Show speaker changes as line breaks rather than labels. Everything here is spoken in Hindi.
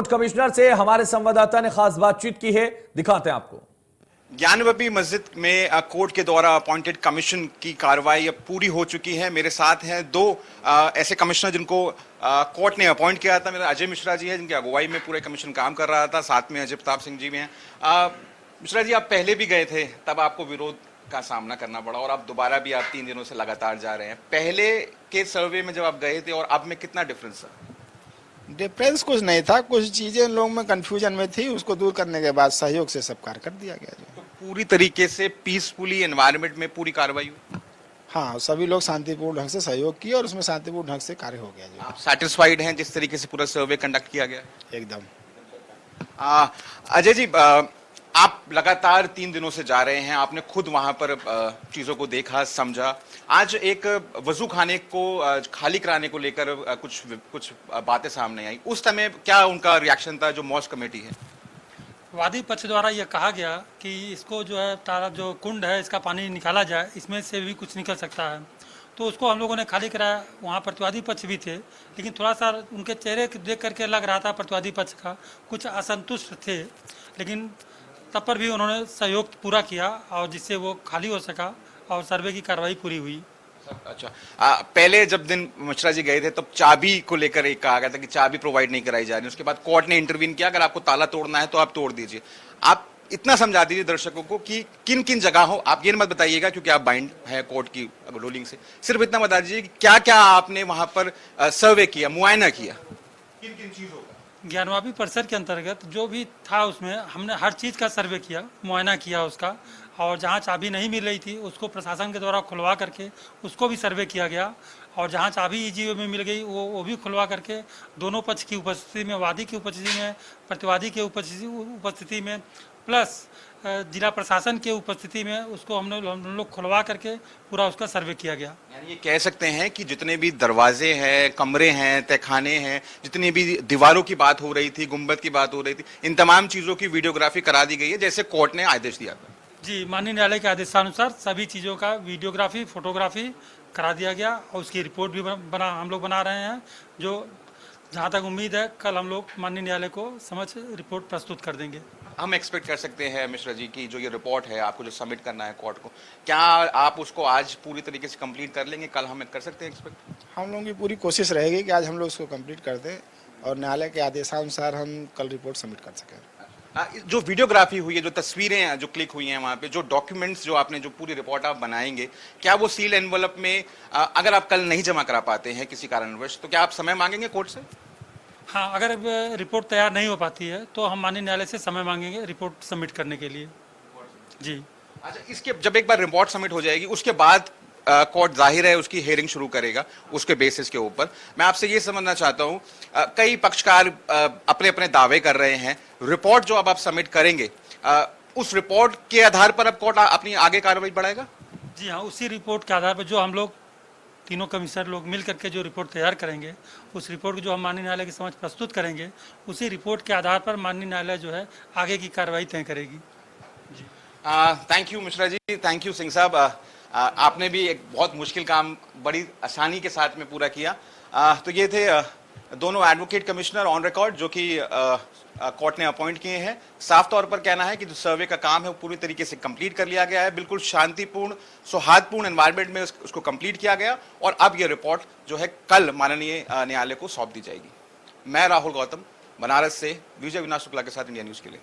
कोर्ट कमिश्नर से हमारे संवाददाता ने खास बातचीत की है, दिखाते हैं आपको।
ज्ञानवापी मस्जिद में कोर्ट के द्वारा अपॉइंटेड कमीशन की कार्रवाई अब पूरी हो चुकी है। मेरे साथ हैं दो ऐसे कमिश्नर जिनको कोर्ट ने अपॉइंट किया था। मेरा अजय मिश्रा जी है जिनकी अगुवाई में पूरे कमीशन काम कर रहा था, साथ में अजय प्रताप सिंह जी भी हैं। मिश्रा जी, आप पहले भी गए थे, तब आपको विरोध का सामना करना पड़ा और अब दोबारा भी आप 3 दिनों से लगातार जा रहे हैं। पहले के सर्वे में जब आप गए थे और अब में कितना डिफरेंस था?
डिफरेंस कुछ नहीं था, कुछ चीजें लोगों में कंफ्यूजन में थी, उसको दूर करने के बाद सहयोग से सब कार्य कर दिया गया।
तो पूरी तरीके से पीसफुली एनवायरनमेंट में पूरी कार्रवाई हुई?
हाँ, सभी लोग शांतिपूर्ण ढंग से सहयोग किए और उसमें शांतिपूर्ण ढंग से कार्य हो गया। जो
आप सेटिस्फाइड हैं जिस तरीके से पूरा सर्वे कंडक्ट किया गया?
एकदम।
अजय जी, आप लगातार 3 दिनों से जा रहे हैं, आपने खुद वहां पर चीजों को देखा, समझा। आज एक वजू खाने को खाली कराने को लेकर कुछ बातें सामने आई। उस समय क्या उनका रिएक्शन था, जो मॉस्क कमेटी है?
वादी पक्ष द्वारा यह कहा गया कि इसको जो है तारा जो कुंड है इसका पानी निकाला जाए, इसमें से भी कुछ निकल सकता है। तो उसको हम लोगों ने खाली कराया। वहाँ प्रतिवादी पक्ष भी थे, लेकिन थोड़ा सा उनके चेहरे देख करके लग रहा था प्रतिवादी पक्ष का कुछ असंतुष्ट थे, लेकिन तब पर भी उन्होंने सहयोग पूरा किया और जिससे वो खाली हो सका और सर्वे की कार्रवाई पूरी हुई।
अच्छा, पहले जब दिन मिश्रा जी गए थे तब चाबी को लेकर एक कहा गया था कि चाबी प्रोवाइड नहीं कराई जा रही। उसके बाद कोर्ट ने इंटरवीन किया, अगर आपको ताला तोड़ना है तो आप तोड़ दीजिए। आप इतना समझा दीजिए दर्शकों को कि किन किन जगहों, आप ये मत बताइएगा क्योंकि आप बाइंड है कोर्ट की रूलिंग से, सिर्फ इतना बता दीजिए कि क्या क्या आपने वहां पर सर्वे किया, मुआयना किया, किन किन चीजों का।
ज्ञानवापी परिसर के अंतर्गत जो भी था उसमें हमने हर चीज़ का सर्वे किया, मुआयना किया उसका, और जहाँ चाबी नहीं मिल रही थी उसको प्रशासन के द्वारा खुलवा करके उसको भी सर्वे किया गया, और जहाँ चाबी ईजीओ में मिल गई वो भी खुलवा करके दोनों पक्ष की उपस्थिति में, वादी की उपस्थिति में, प्रतिवादी के उपस्थिति में, प्लस जिला प्रशासन के उपस्थिति में उसको हम लोग खुलवा करके पूरा उसका सर्वे किया गया।
यानी ये कह सकते हैं कि जितने भी दरवाजे हैं, कमरे हैं, तहखाने हैं, जितनी भी दीवारों की बात हो रही थी, गुंबद की बात हो रही थी, इन तमाम चीजों की वीडियोग्राफी करा दी गई है जैसे कोर्ट ने आदेश दिया था।
जी, माननीय न्यायालय के आदेशानुसार सभी चीज़ों का वीडियोग्राफी, फोटोग्राफी करा दिया गया और उसकी रिपोर्ट भी हम लोग बना रहे हैं, जो जहाँ तक उम्मीद है कल हम लोग माननीय न्यायालय को समझ रिपोर्ट प्रस्तुत कर देंगे।
हम एक्सपेक्ट कर सकते हैं मिश्रा जी की जो ये रिपोर्ट है आपको जो सबमिट करना है कोर्ट को, क्या आप उसको आज पूरी तरीके से कंप्लीट कर लेंगे? कल हम कर सकते हैं एक्सपेक्ट?
हम लोगों की पूरी कोशिश रहेगी कि आज हम लोग उसको कंप्लीट कर दें और न्यायालय के आदेशानुसार हम कल रिपोर्ट सबमिट कर सकें।
जो वीडियोग्राफी हुई है, जो तस्वीरें जो क्लिक हुई हैं वहाँ पे, जो डॉक्यूमेंट्स जो आपने जो पूरी रिपोर्ट आप बनाएंगे, क्या वो सील एनवलप में अगर आप कल नहीं जमा करा पाते हैं किसी कारणवश, तो क्या आप समय मांगेंगे कोर्ट से?
हाँ, अगर रिपोर्ट तैयार नहीं हो पाती है तो हम माननीय न्यायालय से समय मांगेंगे रिपोर्ट सबमिट करने के लिए। जी। अच्छा,
इसके जब एक बार रिपोर्ट सबमिट हो जाएगी उसके बाद कोर्ट जाहिर है उसकी हियरिंग शुरू करेगा उसके बेसिस के ऊपर। मैं आपसे ये समझना चाहता हूँ, कई पक्षकार अपने अपने दावे कर रहे हैं, रिपोर्ट जो अब आप सबमिट करेंगे उस रिपोर्ट के आधार पर अब कोर्ट अपनी आगे कार्रवाई बढ़ाएगा?
जी हाँ, उसी रिपोर्ट के आधार पर जो हम लोग तीनों कमिश्नर लोग मिल करके जो रिपोर्ट तैयार करेंगे, उस रिपोर्ट को जो हम माननीय न्यायालय के समक्ष प्रस्तुत करेंगे, उसी रिपोर्ट के आधार पर माननीय न्यायालय जो है आगे की कार्रवाई तय करेगी। जी।
Thank you Mishra ji, thank you Singh साहब। आपने भी एक बहुत मुश्किल काम बड़ी आसानी के साथ में पूरा किया। तो ये थे दोनों एडवोकेट कमिश्नर ऑन रिकॉर्ड जो कि कोर्ट ने अपॉइंट किए हैं। साफ तौर पर कहना है कि जो सर्वे का काम है वो पूरी तरीके से कंप्लीट कर लिया गया है, बिल्कुल शांतिपूर्ण, सौहार्दपूर्ण एनवायरनमेंट में उसको कंप्लीट किया गया और अब ये रिपोर्ट जो है कल माननीय न्यायालय को सौंप दी जाएगी। मैं राहुल गौतम, बनारस से विजय विनाश शुक्ला के साथ इंडिया न्यूज के लिए।